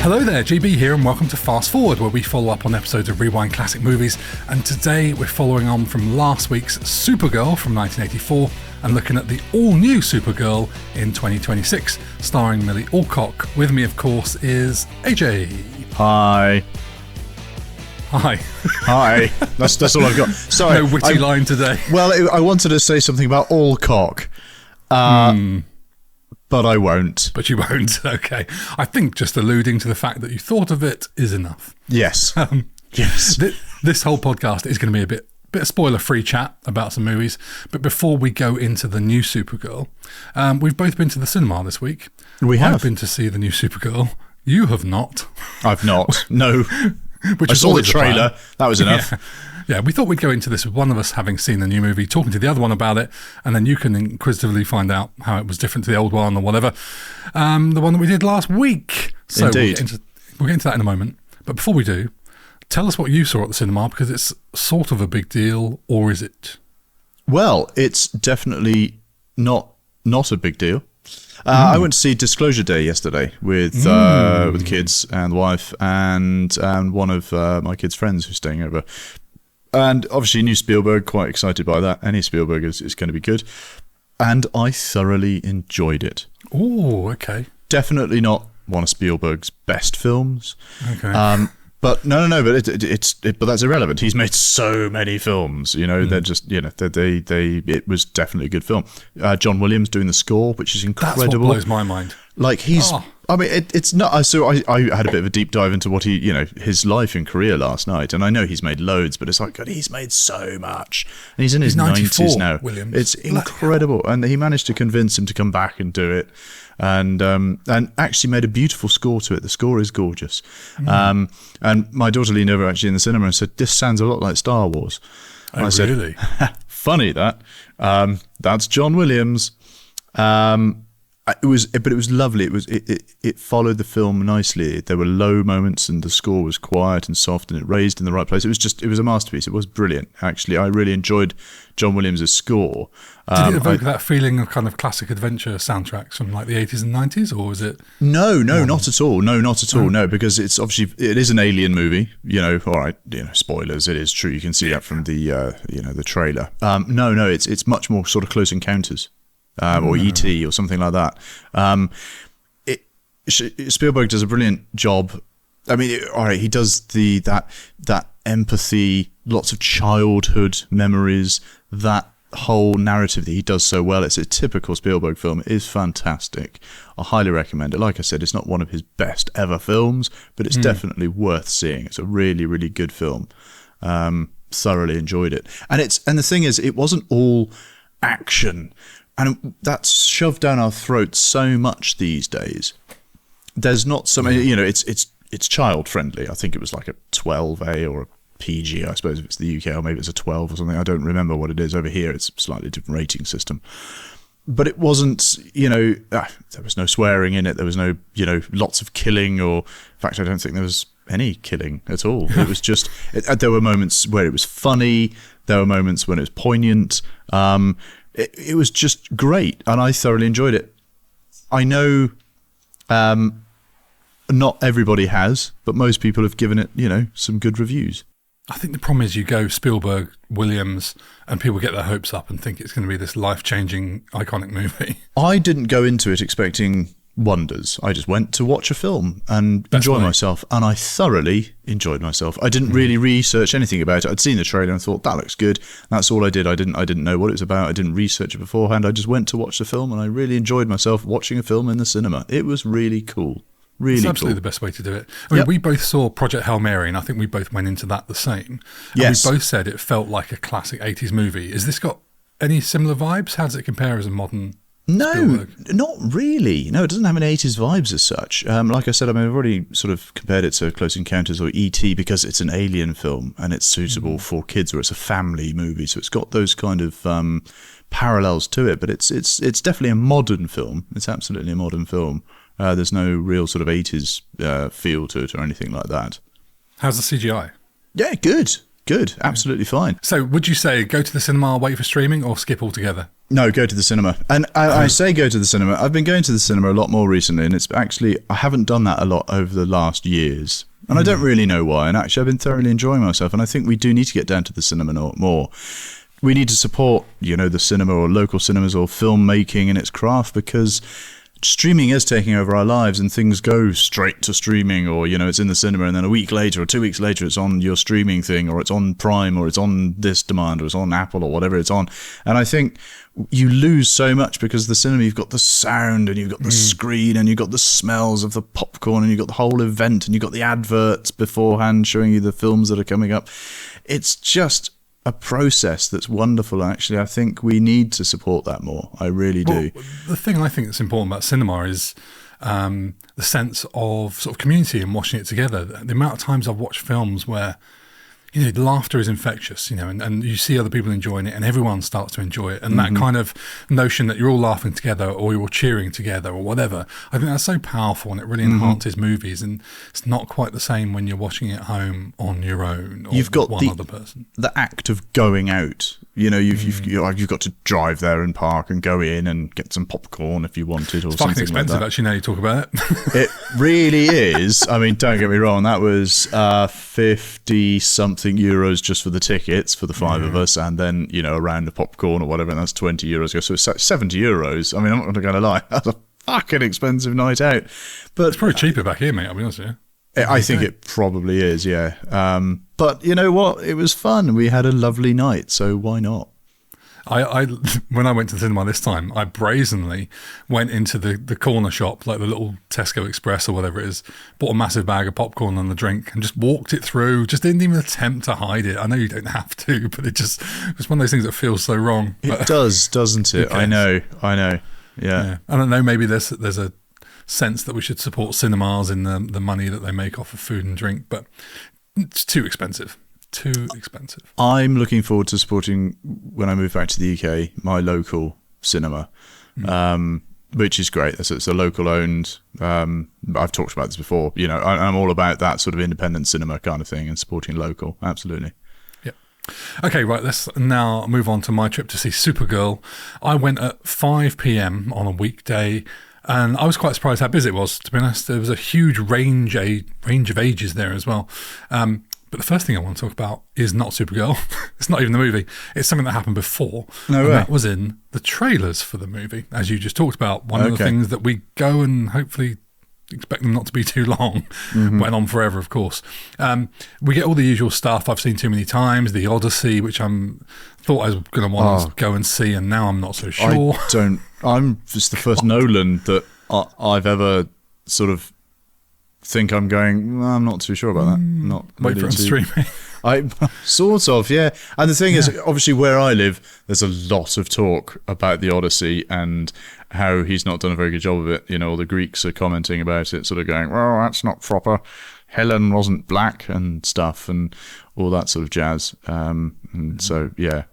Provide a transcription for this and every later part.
Hello there, GB here, and welcome to Fast Forward, where we follow up on episodes of Rewind classic movies. And today we're following on from last week's Supergirl from 1984 and looking at the all-new Supergirl in 2026, starring Milly Alcock. With me, of course, is AJ. Hi. Hi. Hi. That's all I've got. Sorry. No witty line today. Well, I wanted to say something about Alcock. But I won't. But you won't, okay. I think just alluding to the fact that you thought of it is enough. Yes. Yes. This whole podcast is going to be a bit of spoiler-free chat about some movies. But before we go into the new Supergirl, we've both been to the cinema this week. We have. I've been to see the new Supergirl. You have not. I've not. No. I saw the trailer. That was enough. Yeah, we thought we'd go into this with one of us having seen the new movie, talking to the other one about it, and then you can inquisitively find out how it was different to the old one or whatever. The one that we did last week. So Indeed. We'll get into that in a moment. But before we do, tell us what you saw at the cinema, because it's sort of a big deal, or is it? Well, it's definitely not a big deal. I went to see Disclosure Day yesterday with the kids and the wife and one of my kids' friends who's staying over. And obviously new Spielberg, quite excited by that. Any Spielberg is going to be good. And I thoroughly enjoyed it. Oh, okay. Definitely not one of Spielberg's best films. Okay. But no, but but that's irrelevant. He's made so many films, they're just, it was definitely a good film. John Williams doing the score, which is incredible. That's what blows my mind. Like I mean, it's not. So I had a bit of a deep dive into what his life and career last night, and I know he's made loads, but it's like, God, he's made so much, and he's in his 90s now. Williams. It's incredible, and he managed to convince him to come back and do it, and actually made a beautiful score to it. The score is gorgeous, and my daughter leaned over actually in the cinema and said, "This sounds a lot like Star Wars." And I said, really? Funny that. That's John Williams. It was lovely. It followed the film nicely. There were low moments, and the score was quiet and soft, and it raised in the right place. It was a masterpiece. It was brilliant. Actually, I really enjoyed John Williams' score. Did it evoke that feeling of kind of classic adventure soundtracks from like the 80s and 90s, or was it? No, not at all. No, not at all. No, because it is an alien movie. All right. Spoilers. It is true. You can see that from the the trailer. No. It's much more sort of Close Encounters. Or E.T. or something like that. Spielberg does a brilliant job. I mean, all right, he does that empathy, lots of childhood memories, that whole narrative that he does so well. It's a typical Spielberg film. It is fantastic. I highly recommend it. Like I said, it's not one of his best ever films, but it's definitely worth seeing. It's a really, really good film. Thoroughly enjoyed it. And the thing is, it wasn't all action. And that's shoved down our throats so much these days. There's not so many, it's child friendly. I think it was like a 12A or a PG, I suppose, if it's the UK, or maybe it's a 12 or something. I don't remember what it is. Over here, it's a slightly different rating system. But it wasn't, there was no swearing in it. There was no, lots of killing, or in fact, I don't think there was any killing at all. It was just, there were moments where it was funny. There were moments when it was poignant. It was just great, and I thoroughly enjoyed it. I know not everybody has, but most people have given it, some good reviews. I think the problem is you go Spielberg, Williams, and people get their hopes up and think it's going to be this life-changing, iconic movie. I didn't go into it expecting wonders. I just went to watch a film and enjoy myself, and I thoroughly enjoyed myself. I didn't really research anything about it. I'd seen the trailer and thought, that looks good. That's all I did. I didn't know what it was about. I didn't research it beforehand. I just went to watch the film, and I really enjoyed myself watching a film in the cinema. It was really cool. Really It's absolutely the best way to do it. I mean, we both saw Project Hail Mary, and I think we both went into that the same. And yes. We both said it felt like a classic 80s movie. Has this got any similar vibes? How does it compare as a modern Spielberg? Not really. No, it doesn't have any 80s vibes as such. Like I said, I've already sort of compared it to Close Encounters or E.T. because it's an alien film and it's suitable for kids, or it's a family movie. So it's got those kind of parallels to it, but it's definitely a modern film. It's absolutely a modern film. There's no real sort of 80s feel to it or anything like that. How's the CGI? Yeah, good. good, absolutely fine. So would you say go to the cinema, wait for streaming, or skip altogether? No, go to the cinema. And I say go to the cinema. I've been going to the cinema a lot more recently, and it's actually, I haven't done that a lot over the last years. And I don't really know why. And actually, I've been thoroughly enjoying myself. And I think we do need to get down to the cinema more. We need to support, the cinema or local cinemas or filmmaking and its craft, because streaming is taking over our lives, and things go straight to streaming, or it's in the cinema and then a week later or 2 weeks later it's on your streaming thing, or it's on Prime, or it's on this demand, or it's on Apple, or whatever it's on. And I think you lose so much, because the cinema, you've got the sound and you've got the screen and you've got the smells of the popcorn and you've got the whole event and you've got the adverts beforehand showing you the films that are coming up. It's just a process that's wonderful. Actually, I think we need to support that more. I really do. The thing I think that's important about cinema is the sense of sort of community and watching it together. The amount of times I've watched films where the laughter is infectious, and you see other people enjoying it, and everyone starts to enjoy it. And that kind of notion that you're all laughing together, or you're all cheering together, or whatever, I think that's so powerful, and it really enhances movies. And it's not quite the same when you're watching it at home on your own, or you've got one other person. The act of going out. You've got to drive there and park and go in and get some popcorn if you wanted, or it's something fucking expensive, like that. actually, now you talk about it. It really is. I mean, don't get me wrong, that was 50-something euros just for the tickets for the five of us, and then, a round of popcorn or whatever, and that's 20 euros. So it's 70 euros. I mean, I'm not going to lie. That's a fucking expensive night out. But it's probably cheaper back here, mate, I'll be honest with you. I think it probably is, yeah. But you know what? It was fun. We had a lovely night, so why not? I when I went to the cinema this time, I brazenly went into the corner shop, like the little Tesco Express or whatever it is, bought a massive bag of popcorn and the drink, and just walked it through. Just didn't even attempt to hide it. I know you don't have to, but it was one of those things that feels so wrong. It does, doesn't it? I know. Yeah. I don't know. Maybe there's a sense that we should support cinemas in the money that they make off of food and drink, but it's too expensive. I'm looking forward to supporting, when I move back to the UK, my local cinema, which is great. It's a local owned, I've talked about this before, I'm all about that sort of independent cinema kind of thing and supporting local. Absolutely. Okay, right, let's now move on to my trip to see Supergirl. I went at 5 p.m. on a weekday, and I was quite surprised how busy it was, to be honest. There was a huge range of ages there as well. But the first thing I want to talk about is not Supergirl. It's not even the movie. It's something that happened before. No way. That was in the trailers for the movie, as you just talked about. One of the things that we go and hopefully expect them not to be too long. Went on forever, of course. We get all the usual stuff I've seen too many times. The Odyssey, which thought I was going to want to go and see, and now I'm not so sure. I'm just the first Nolan that I've ever sort of think I'm going, well, I'm not too sure about that. Not wait for it on streaming. I sort of, yeah. And the thing is, obviously where I live, there's a lot of talk about the Odyssey and how he's not done a very good job of it. All the Greeks are commenting about it, sort of going, well, that's not proper. Helen wasn't black and stuff, and all that sort of jazz. And so, yeah.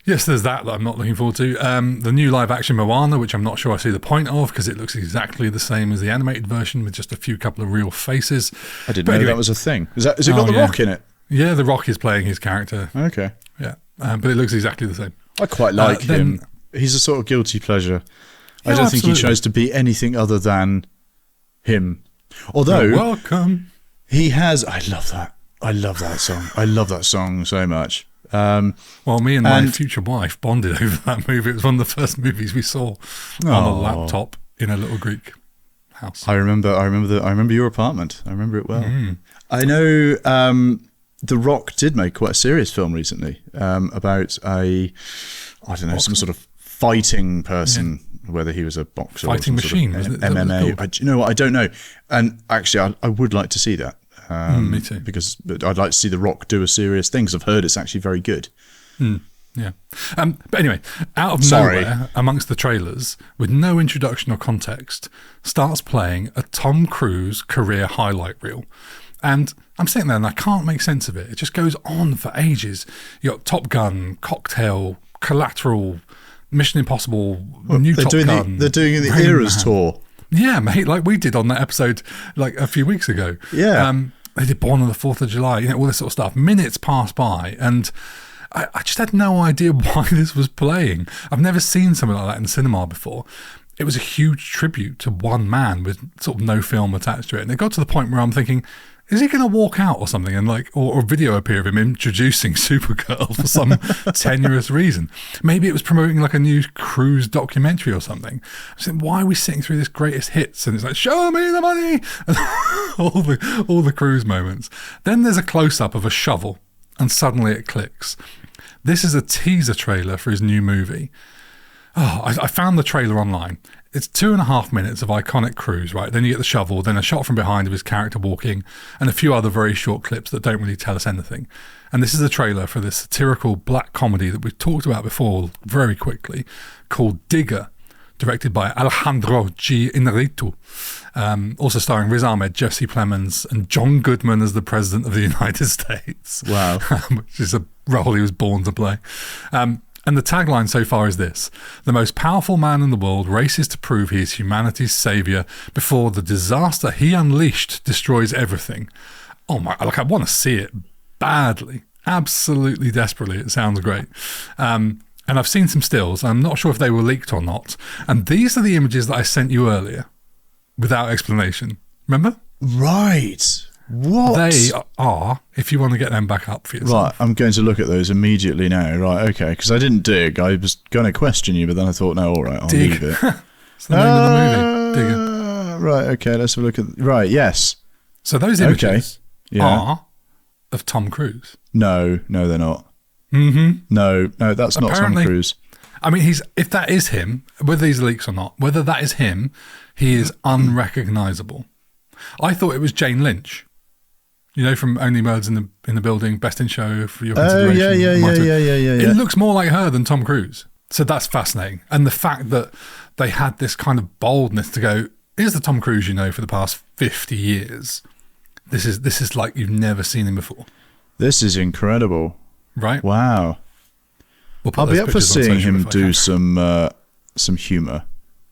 Yes, there's that I'm not looking forward to. The new live-action Moana, which I'm not sure I see the point of, because it looks exactly the same as the animated version with just a couple of real faces. I didn't know that was a thing. Has it got The Rock in it? Yeah, The Rock is playing his character. Okay. Yeah, but it looks exactly the same. I quite like him. He's a sort of guilty pleasure. I don't think he chose to be anything other than him. Although, you're welcome. He has... I love that song. I love that song so much. Well, me and my future wife bonded over that movie. It was one of the first movies we saw on a laptop in a little Greek house. I remember your apartment. I remember it well. I know The Rock did make quite a serious film recently about some sort of fighting person, whether he was a boxer fighting or machine, sort of MMA. You know what? I don't know. And actually, I would like to see that. Me too. Because I'd like to see The Rock do a serious thing, because I've heard it's actually very good. Yeah. But anyway, out of nowhere, amongst the trailers, with no introduction or context, starts playing a Tom Cruise career highlight reel. And I'm sitting there and I can't make sense of it. It just goes on for ages. You got Top Gun, Cocktail, Collateral, Mission Impossible, new Top Gun. They're doing the Eras tour. Yeah, mate, like we did on that episode like a few weeks ago. Yeah. They did Born on the 4th of July, all this sort of stuff. Minutes passed by, and I just had no idea why this was playing. I've never seen something like that in cinema before. It was a huge tribute to one man with sort of no film attached to it. And it got to the point where I'm thinking, is he going to walk out or something and or a video appear of him introducing Supergirl for some tenuous reason? Maybe it was promoting like a new cruise documentary or something. I said, why are we sitting through this greatest hits? And it's like, show me the money! And all the cruise moments. Then there's a close-up of a shovel and suddenly it clicks. This is a teaser trailer for his new movie. Oh, I found the trailer online. It's 2.5 minutes of iconic cruise, right? Then you get the shovel, then a shot from behind of his character walking, and a few other very short clips that don't really tell us anything. And this is a trailer for this satirical black comedy that we've talked about before very quickly, called Digger, directed by Alejandro G. Inarritu. Also starring Riz Ahmed, Jesse Plemons, and John Goodman as the President of the United States. Wow. Which is a role he was born to play. And the tagline so far is this: the most powerful man in the world races to prove he is humanity's saviour before the disaster he unleashed destroys everything. Oh my, I want to see it badly. Absolutely desperately. It sounds great. And I've seen some stills. I'm not sure if they were leaked or not. And these are the images that I sent you earlier without explanation. Remember? Right. What? They are, if you want to get them back up for yourself. Right, I'm going to look at those immediately now. Right, okay, because I didn't dig. I was going to question you, but then I thought, no, all right, I'll leave it. It's the name of the movie, Digger. Right, okay, let's have a look at... Right, yes. So those images are of Tom Cruise. No, they're not. Mm-hmm. No, that's not Tom Cruise. I mean, if that is him, whether these leaks or not, whether that is him, he is unrecognisable. I thought it was Jane Lynch. From Only Murders in the Building, Best in Show, for your consideration. Yeah. It looks more like her than Tom Cruise. So that's fascinating. And the fact that they had this kind of boldness to go, here's the Tom Cruise for the past 50 years. This is like you've never seen him before. This is incredible. Right? Wow. I'll be up for seeing him do some humour.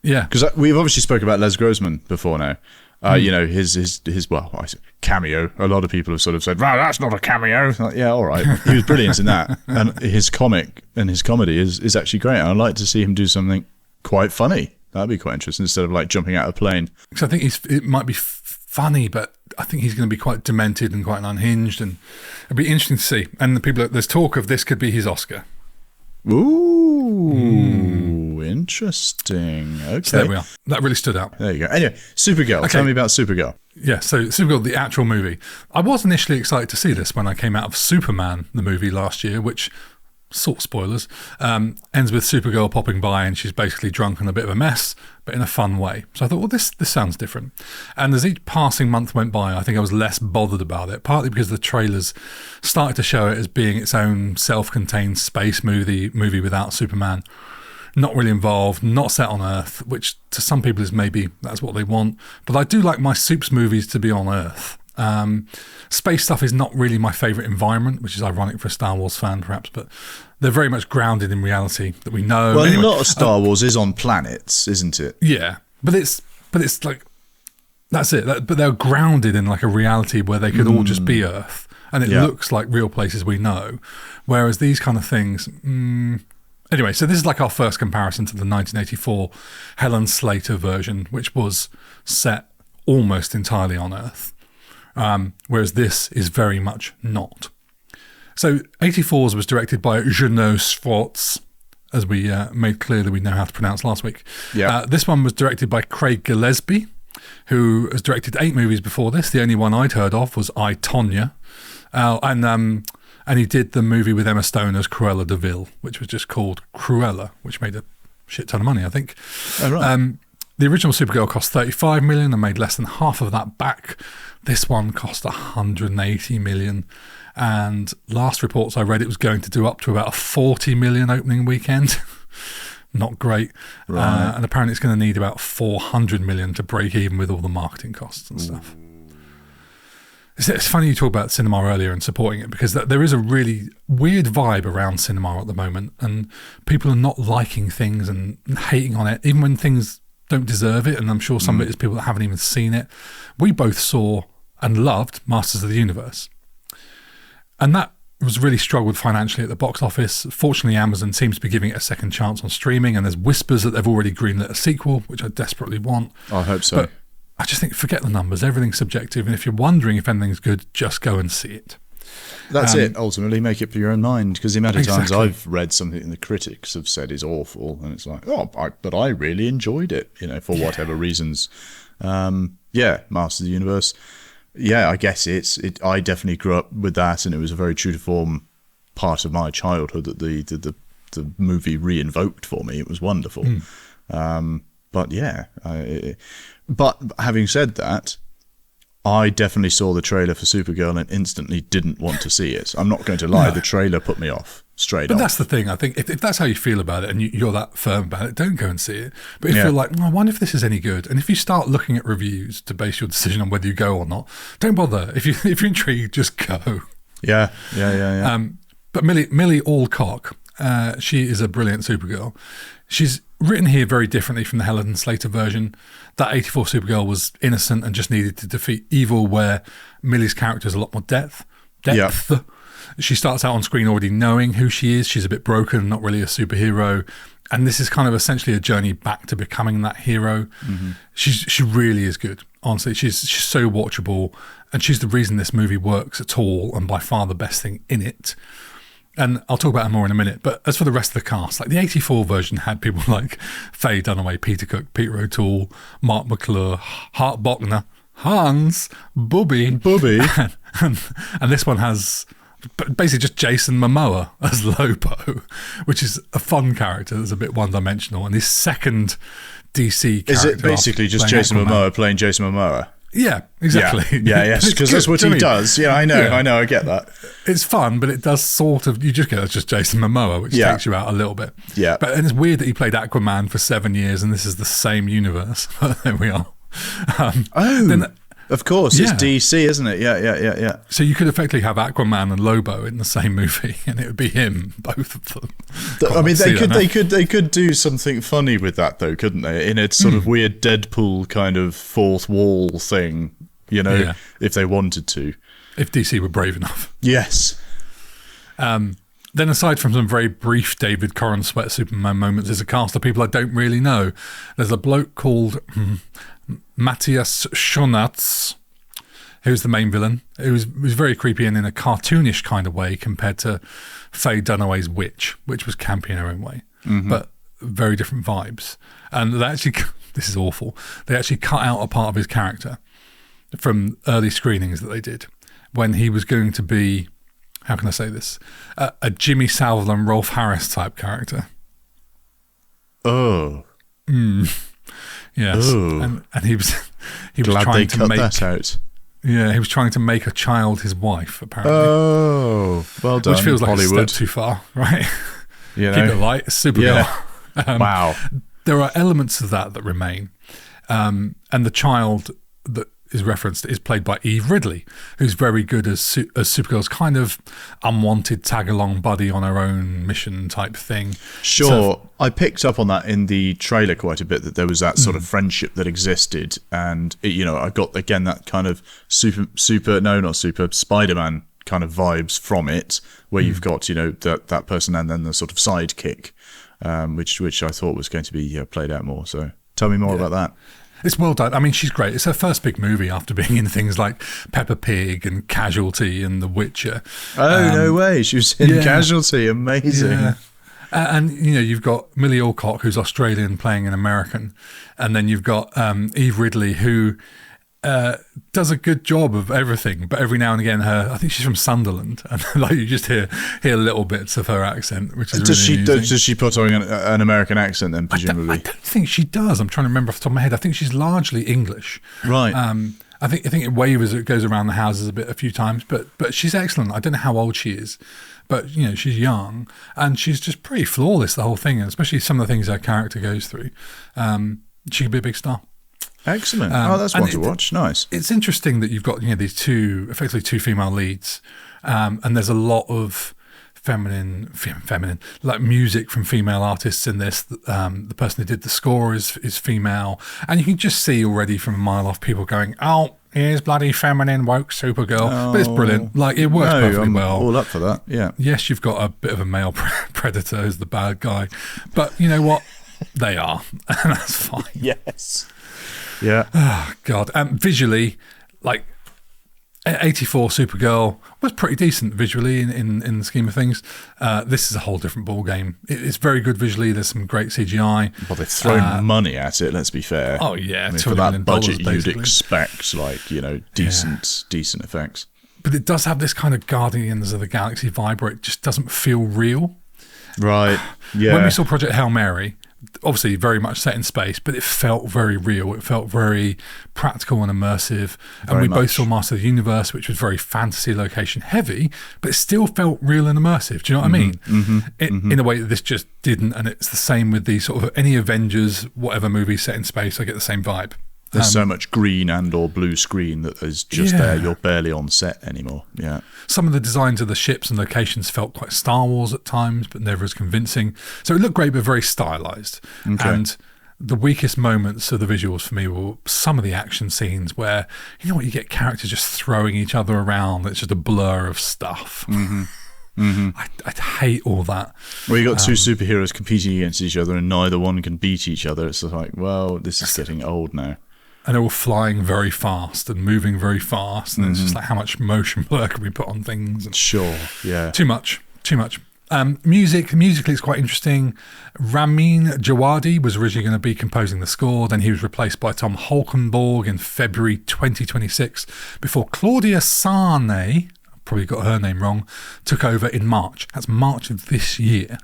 Yeah. Because we've obviously spoke about Les Grossman before now. His cameo. A lot of people have sort of said, "Wow, that's not a cameo." Like, yeah, all right. He was brilliant in that, and his comic and his comedy is actually great. And I'd like to see him do something quite funny. That'd be quite interesting instead of like jumping out of a plane. Because I think it might be funny, but I think he's going to be quite demented and quite unhinged, and it'd be interesting to see. And there's talk of this could be his Oscar. Ooh, interesting. Okay. So there we are. That really stood out. There you go. Anyway, Supergirl. Okay. Tell me about Supergirl. Yeah, so Supergirl, the actual movie. I was initially excited to see this when I came out of Superman, the movie last year, which, sort of spoilers, ends with Supergirl popping by and she's basically drunk and a bit of a mess, but in a fun way. So I thought, well, this sounds different. And as each passing month went by, I think I was less bothered about it, partly because the trailers started to show it as being its own self-contained space movie without Superman. Not really involved, not set on Earth, which to some people is maybe that's what they want. But I do like my Supes movies to be on Earth. Space stuff is not really my favourite environment, which is ironic for a Star Wars fan, perhaps, but they're very much grounded in reality that we know. Well, anyway, a lot of Star Wars is on planets, isn't it? Yeah, but it's like that's it. But they're grounded in like a reality where they could all just be Earth, and it looks like real places we know. Whereas these kind of things. Anyway, so this is like our first comparison to the 1984 Helen Slater version, which was set almost entirely on Earth. Whereas this is very much not. So 84's was directed by Jeannot Schwartz, as we made clear that we know how to pronounce last week. Yeah. This one was directed by Craig Gillespie, who has directed 8 movies before this. The only one I'd heard of was I, Tonya. And he did the movie with Emma Stone as Cruella de Vil, which was just called Cruella, which made a shit ton of money, I think. Oh, right. The original Supergirl cost $35 million and made less than half of that back. This one cost $180 million. And last reports I read, it was going to do up to about a $40 million opening weekend. Not great. Right. And apparently it's going to need about $400 million to break even with all the marketing costs and stuff. It's funny you talk about cinema earlier and supporting it, because there is a really weird vibe around cinema at the moment, and people are not liking things and hating on it, even when things don't deserve it. And I'm sure some of it is people that haven't even seen it. We both saw and loved Masters of the Universe. And that was really struggled financially at the box office. Fortunately, Amazon seems to be giving it a second chance on streaming, and there's whispers that they've already greenlit a sequel, which I desperately want. I hope so. But I just think, forget the numbers. Everything's subjective, and if you're wondering if anything's good, just go and see it. That's it. Ultimately, make it for your own mind. Because the amount of times Exactly. I've read something the critics have said is awful, and it's like, but I really enjoyed it. For whatever reasons. Masters of the Universe. Yeah, I guess I definitely grew up with that, and it was a very true to form part of my childhood that the movie re-invoked for me. It was wonderful. But having said that, I definitely saw the trailer for Supergirl and instantly didn't want to see it. I'm not going to lie, No. the trailer put me off straight But off. that's the thing. I think if that's how you feel about it and you're that firm about it, don't go and see it. But if you're like, I wonder if this is any good, and if you start looking at reviews to base your decision on whether you go or not, don't bother. If you're intrigued, just go. Yeah. But Milly Alcock, she is a brilliant Supergirl. She's written here very differently from the Helen Slater version. That 84 Supergirl was innocent and just needed to defeat evil, where Milly's character has a lot more depth. Yeah. She starts out on screen already knowing who she is. She's a bit broken, not really a superhero. And this is kind of essentially a journey back to becoming that hero. Mm-hmm. She really is good. Honestly, she's so watchable. And she's the reason this movie works at all, and by far the best thing in it. And I'll talk about her more in a minute. But as for the rest of the cast, like the 84 version had people like Faye Dunaway, Peter Cook, Peter O'Toole, Mark McClure, Hart Bochner, Hans, Bubby. And this one has basically just Jason Momoa as Lobo, which is a fun character that's a bit one-dimensional. And his second DC character. Is it basically just Jason Momoa playing Jason Momoa? Yeah, exactly. Yes, because that's what he does. Yeah, I know, I get that. It's fun, but it does sort of, you just get it's just Jason Momoa, which takes you out a little bit. Yeah. And it's weird that he played Aquaman for 7 years and this is the same universe. But there we are. Of course, it's DC, isn't it? Yeah. So you could effectively have Aquaman and Lobo in the same movie, and it would be him, both of them. I mean, they could do something funny with that, though, couldn't they? In a sort of weird Deadpool kind of fourth wall thing, if they wanted to. If DC were brave enough. Yes. Then aside from some very brief David Corran sweat Superman moments, there's a cast of people I don't really know. There's a bloke called Matthias Schoenaerts, who's the main villain, who's very creepy and in a cartoonish kind of way compared to Faye Dunaway's Witch, which was campy in her own way, but very different vibes. And they actually, this is awful, they actually cut out a part of his character from early screenings that they did when he was going to be, how can I say this, a Jimmy Savile and Rolf Harris type character. Oh. Yes, and he was Glad trying they to cut make that out. Yeah, he was trying to make a child his wife, apparently. Oh, well done, which feels like Hollywood. a step too far, right? Keep it light, Supergirl. Yeah. Wow. There are elements of that remain, and the child that is referenced is played by Eve Ridley, who's very good as Supergirl's kind of unwanted tag-along buddy on her own mission type thing. Sure, So, I picked up on that in the trailer quite a bit, that there was that sort of friendship that existed, and I got again that kind of Spider-Man kind of vibes from it, where you've got that person and then the sort of sidekick, which I thought was going to be played out more. So tell me more about that. it's well done. I mean, she's great. It's her first big movie after being in things like Peppa Pig and Casualty and The Witcher. Oh, no way. She was in Casualty. Amazing. Yeah. And, you've got Milly Alcock, who's Australian, playing an American. And then you've got Eve Ridley, who does a good job of everything. But every now and again, I think she's from Sunderland. And you just hear little bits of her accent, which is really amusing. Does she put on an American accent then, presumably? I don't think she does. I'm trying to remember off the top of my head. I think she's largely English. Right. I think it wavers. It goes around the houses a few times. But she's excellent. I don't know how old she is. But, she's young and she's just pretty flawless, the whole thing, and especially some of the things her character goes through. She could be a big star. Excellent. That's one to watch. Nice. It's interesting that you've got, these effectively two female leads, and there's a lot of feminine, like music from female artists in this. The person who did the score is female, and you can just see already from a mile off people going, oh, here's bloody feminine woke Supergirl. But it's brilliant. Like, it works perfectly I'm well. all up for that, yeah. Yes, you've got a bit of a male predator as the bad guy. But you know what? They are. And that's fine. Yes. Yeah. Oh, God. Visually, like, 84 Supergirl was pretty decent visually in the scheme of things. This is a whole different ball game. It's very good visually. There's some great CGI. Well, they've thrown money at it, let's be fair. Oh, yeah. I mean, for that budget, you'd expect, like, you know, decent effects. But it does have this kind of Guardians of the Galaxy vibe where it just doesn't feel real. Right, yeah. When we saw Project Hail Mary, obviously very much set in space, but it felt very real. It felt very practical and immersive. And we both saw Master of the Universe, which was very fantasy location heavy, but it still felt real and immersive. Do you know what I mean? In a way that this just didn't. And it's the same with the sort of any Avengers, whatever movie set in space, I get the same vibe. There's so much green and or blue screen that is just there. You're barely on set anymore. Yeah. Some of the designs of the ships and locations felt quite Star Wars at times, but never as convincing. So it looked great, but very stylized. Okay. And the weakest moments of the visuals for me were some of the action scenes where, you know what, you get characters just throwing each other around. It's just a blur of stuff. I hate all that. Well, you got two superheroes competing against each other and neither one can beat each other. It's like, well, this is getting old now. And they're all flying very fast and moving very fast. And it's just like, how much motion blur can we put on things? And sure, yeah. Too much. Musically, it's quite interesting. Ramin Djawadi was originally going to be composing the score. Then he was replaced by Tom Holkenborg in February 2026 before Claudia Sarne, probably got her name wrong, took over in March. That's March of this year.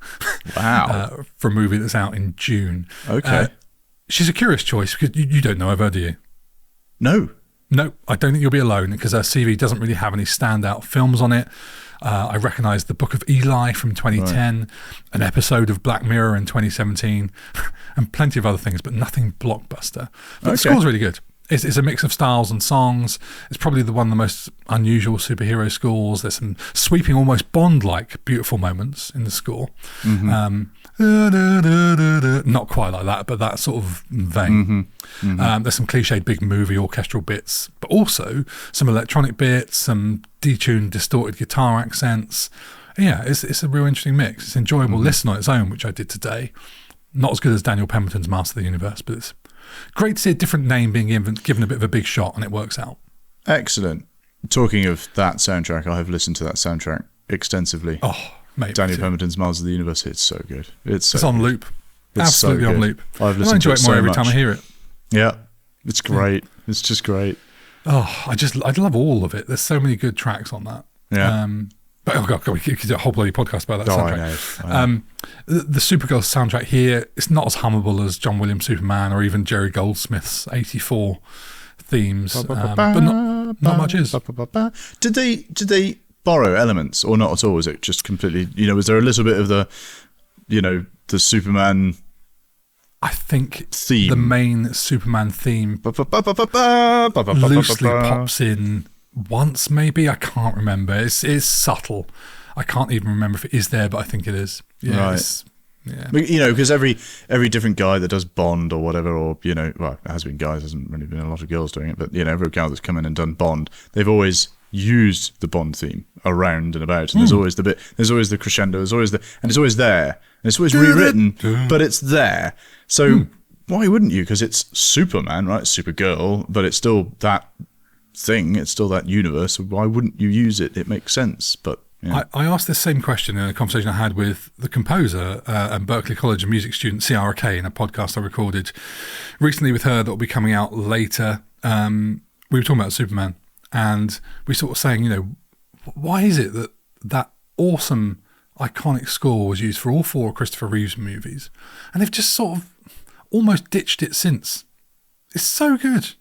Wow. For a movie that's out in June. Okay. She's a curious choice because you don't know of her, do you? No, I don't think you'll be alone because her CV doesn't really have any standout films on it. I recognise The Book of Eli from 2010, an episode of Black Mirror in 2017, and plenty of other things, but nothing blockbuster. But the score's really good. It's a mix of styles and songs. It's probably one of the most unusual superhero scores. There's some sweeping, almost Bond-like beautiful moments in the score. Not quite like that, but that sort of vein. There's some cliched big movie orchestral bits, but also some electronic bits, some detuned, distorted guitar accents. Yeah, it's a real interesting mix. It's enjoyable listen on its own, which I did today. Not as good as Daniel Pemberton's Master of the Universe, but it's great to see a different name being given a bit of a big shot, and it works out. Excellent. Talking of that soundtrack, I have listened to that soundtrack extensively. Oh, mate. Daniel Pemberton's Masters of the Universe, it's so good. It's on loop. Absolutely on loop. I've listened to it so much. I enjoy it more every time I hear it. Yeah, it's great. It's just great. Oh, I love all of it. There's so many good tracks on that. Yeah. But oh God, we could do a whole bloody podcast about that soundtrack. I know. The Supergirl soundtrack here, it's not as hummable as John Williams' Superman or even Jerry Goldsmith's 84 themes, but not much is. Did they borrow elements or not at all? Was it just completely, was there a little bit of the Superman I think theme? The main Superman theme loosely pops in once, maybe. I can't remember. It's subtle. I can't even remember if it is there, but I think it is. Yeah, right. Yeah. Because every different guy that does Bond or whatever, or well, it has been guys, hasn't really been a lot of girls doing it, but every guy that's come in and done Bond, they've always used the Bond theme around and about, and there's always the crescendo, and it's always there, and it's always rewritten, but it's there. So why wouldn't you? Because it's Superman, right? Supergirl, but it's still that thing, it's still that universe. Why wouldn't you use it? It makes sense. But I asked this same question in a conversation I had with the composer and Berklee College of Music student Ciara Kay in a podcast I recorded recently with her that will be coming out later. We were talking about Superman, and we sort of saying, why is it that awesome iconic score was used for all 4 Christopher Reeves movies, and they've just sort of almost ditched it since? It's so good.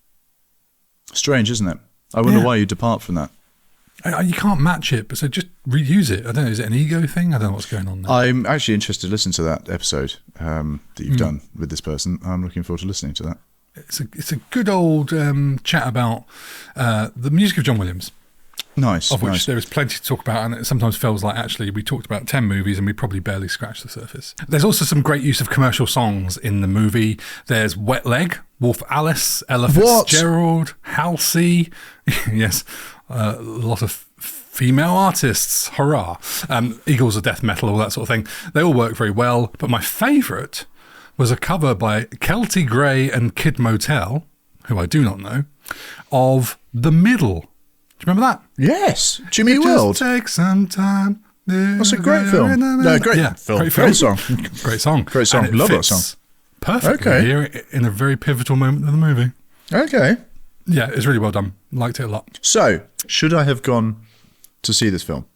Strange, isn't it? I wonder why you depart from that. You can't match it, but so just reuse it. I don't know, is it an ego thing? I don't know what's going on there. I'm actually interested to listen to that episode that you've done with this person. I'm looking forward to listening to that. It's a good old chat about the music of John Williams. Nice. Of which there is plenty to talk about, and it sometimes feels like actually we talked about 10 movies and we probably barely scratched the surface. There's also some great use of commercial songs in the movie. There's Wet Leg Wolf Alice, Ella Fitzgerald, Halsey. Yes, a lot of female artists. Hurrah. Eagles of Death Metal, all that sort of thing. They all work very well. But my favourite was a cover by Kelty Gray and Kid Motel, who I do not know, of The Middle. Do you remember that? Yes. Jimmy World. Just take some time. That's a great film. No, great film. Great song. Great song. Great song. Love that song. Perfectly here in a very pivotal moment of the movie. Okay. Yeah, it's really well done. Liked it a lot. So, should I have gone to see this film?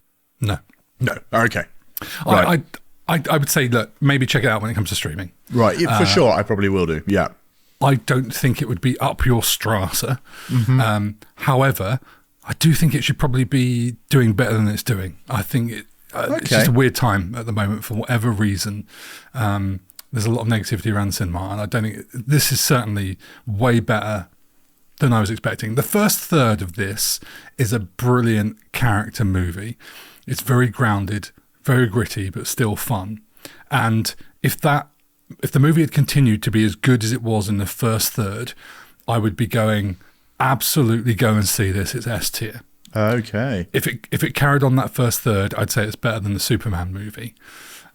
No. Okay. Right. I would say, look, maybe check it out when it comes to streaming. Right, for sure, I probably will do, yeah. I don't think it would be up your strata. However, I do think it should probably be doing better than it's doing. I think it's just a weird time at the moment for whatever reason. There's a lot of negativity around cinema, and I don't think this is certainly way better than I was expecting. The first third of this is a brilliant character movie. It's very grounded, very gritty, but still fun. And if the movie had continued to be as good as it was in the first third, I would be going, absolutely go and see this. It's S tier. Okay. If it carried on that first third, I'd say it's better than the Superman movie.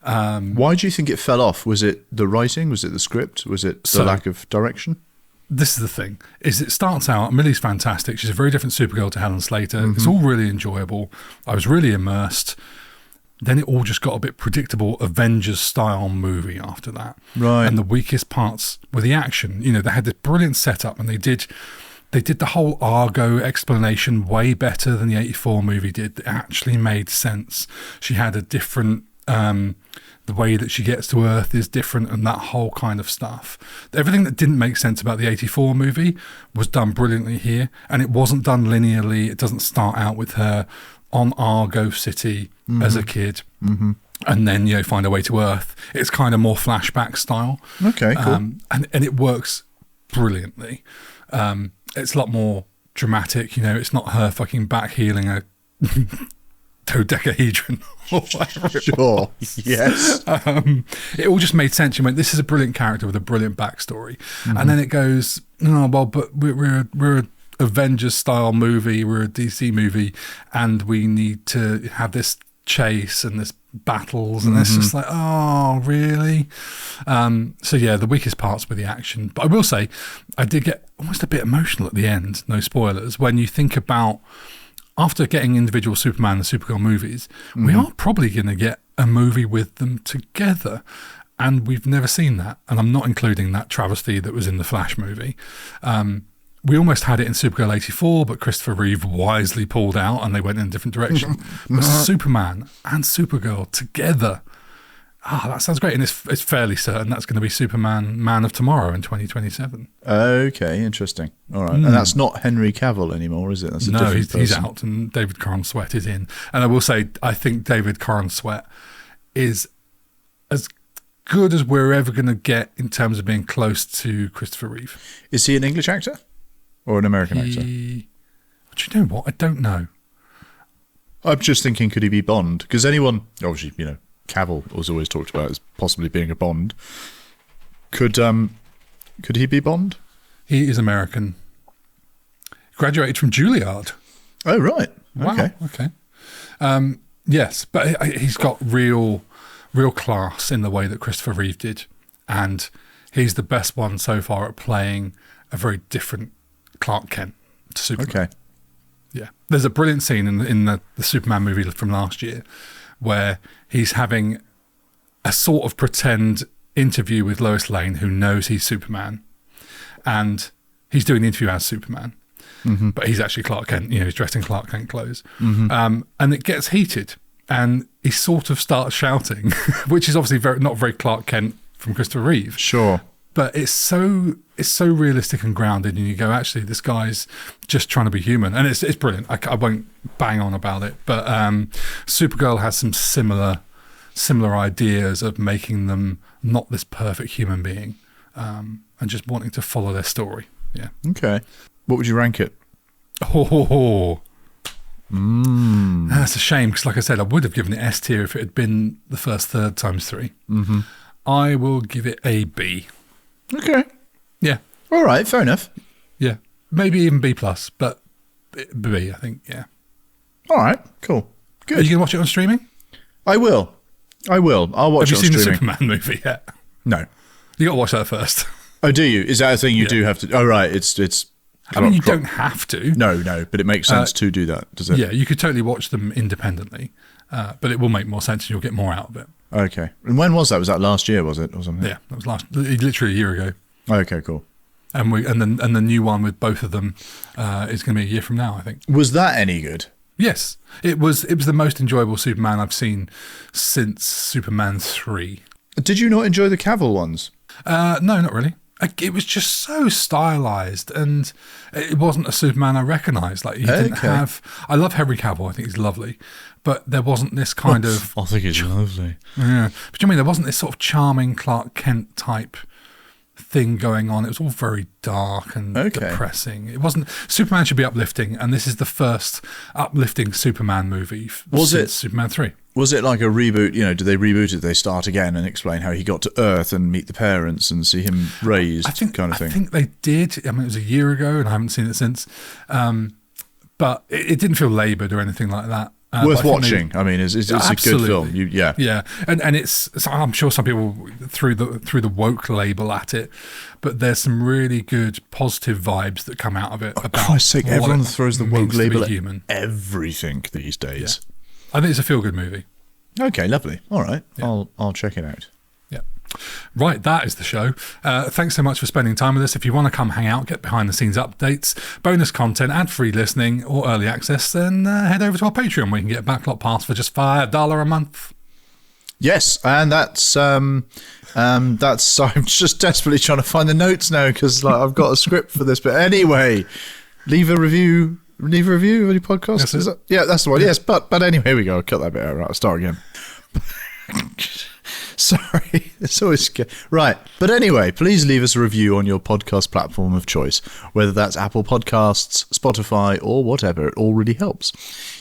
Why do you think it fell off? Was it the writing? Was it the script? Was it the lack of direction? This is the thing, is it starts out, Milly's fantastic. She's a very different Supergirl to Helen Slater. It's all really enjoyable. I was really immersed. Then it all just got a bit predictable Avengers-style movie after that. Right. And the weakest parts were the action. You know, they had this brilliant setup, and they did the whole Argo explanation way better than the 84 movie did. It actually made sense. She had a different... the way that she gets to Earth is different, and that whole kind of stuff. Everything that didn't make sense about the 84 movie was done brilliantly here, and it wasn't done linearly. It doesn't start out with her on Argo City as a kid and then, find her way to Earth. It's kind of more flashback style. Okay, cool. And it works brilliantly. It's a lot more dramatic. It's not her fucking back healing a dodecahedron or whatever it was. Yes. It all just made sense. You went, this is a brilliant character with a brilliant backstory. And then it goes, oh, well, but we're a Avengers style movie, we're a DC movie, and we need to have this chase and this battles, and it's just like, oh, really? So yeah, the weakest parts were the action. But I will say, I did get almost a bit emotional at the end, no spoilers, when you think about, after getting individual Superman and Supergirl movies, we are probably going to get a movie with them together. And we've never seen that. And I'm not including that travesty that was in the Flash movie. We almost had it in Supergirl 84, but Christopher Reeve wisely pulled out and they went in a different direction. But Superman and Supergirl together, that sounds great. And it's fairly certain that's going to be Superman Man of Tomorrow in 2027. Okay, interesting. All right. And that's not Henry Cavill anymore, is it? That's a different person. He's out, and David Corn Sweat is in. And I will say, I think David Corn Sweat is as good as we're ever going to get in terms of being close to Christopher Reeve. Is he an English actor or an American actor? Do you know what? I don't know. I'm just thinking, could he be Bond? Because anyone, obviously, Cavill was always talked about as possibly being a Bond. Could he be Bond? He is American. Graduated from Juilliard. Oh, right. Wow. Okay. Yes, but he's got real class in the way that Christopher Reeve did, and he's the best one so far at playing a very different Clark Kent to Superman. Okay. Yeah. There's a brilliant scene in the Superman movie from last year where he's having a sort of pretend interview with Lois Lane, who knows he's Superman, and he's doing the interview as Superman, but he's actually Clark Kent. He's dressed in Clark Kent clothes, and it gets heated, and he sort of starts shouting, which is obviously not very Clark Kent from Christopher Reeve. Sure. But it's so realistic and grounded, and you go, actually, this guy's just trying to be human, and it's brilliant. I won't bang on about it, but Supergirl has some similar ideas of making them not this perfect human being, and just wanting to follow their story. Yeah. Okay. What would you rank it? That's a shame, because like I said, I would have given it S tier if it had been the first third times 3. I will give it a B. Okay. Yeah. All right, fair enough. Yeah, maybe even B+, but B, I think. Yeah. All right, cool, good. Are you gonna watch it on streaming? I will. I'll watch it on streaming. Have you seen the Superman movie yet? No. You got to watch that first. Oh, do you? Is that a thing you do have to? Oh, right. It's. I mean, you don't have to. No, but it makes sense to do that, does it? Yeah, you could totally watch them independently, but it will make more sense and you'll get more out of it. Okay. And when was that? Was that last year, was it, or something? Yeah, that was literally a year ago. Okay, cool. And the new one with both of them is going to be a year from now, I think. Was that any good? Yes, it was the most enjoyable Superman I've seen since Superman 3. Did you not enjoy the Cavill ones? No, not really. It was just so stylized, and it wasn't a Superman I recognised. Like, he didn't have. I love Henry Cavill. I think he's lovely, but there wasn't this kind of. I think he's lovely. Yeah, but you mean there wasn't this sort of charming Clark Kent type thing going on. It was all very dark and depressing. It wasn't. Superman should be uplifting, and this is the first uplifting Superman movie since Superman 3. Was it like a reboot? You know, did they reboot it? Did they start again and explain how he got to Earth and meet the parents and see him raised, kind of thing? I think they did. I mean, it was a year ago, and I haven't seen it since. But it didn't feel laboured or anything like that. Worth watching. I mean, it's a good film. Yeah, and it's. I'm sure some people threw the woke label at it, but there's some really good positive vibes that come out of it. For Christ's sake, everyone throws the woke label at everything these days. Yeah. I think it's a feel-good movie. Okay, lovely. All right, yeah. I'll check it out. Yeah. Right, that is the show. Thanks so much for spending time with us. If you want to come hang out, get behind-the-scenes updates, bonus content, ad-free listening, or early access, then head over to our Patreon where you can get a backlot pass for just $5 a month. Yes, and that's I'm just desperately trying to find the notes now because I've got a script for this. But anyway, leave a review of your podcast. That's the one. Yes, but anyway, here we go. I'll cut that bit out. Right, I'll start again. Sorry, it's always right. But anyway, please leave us a review on your podcast platform of choice, whether that's Apple Podcasts, Spotify, or whatever. It all really helps.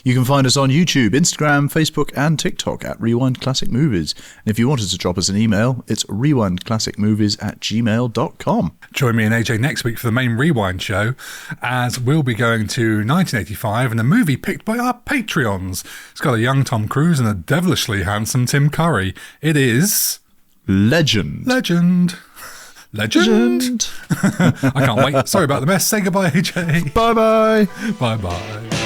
You can find us on YouTube, Instagram, Facebook, and TikTok at Rewind Classic Movies. And if you wanted to drop us an email, it's rewindclassicmovies@gmail.com. Join me and AJ next week for the main Rewind show, as we'll be going to 1985 and a movie picked by our Patreons. It's got a young Tom Cruise and a devilishly handsome Tim Curry. It is Legend. I can't wait. Sorry about the mess. Say goodbye, AJ. Bye-bye. Bye-bye.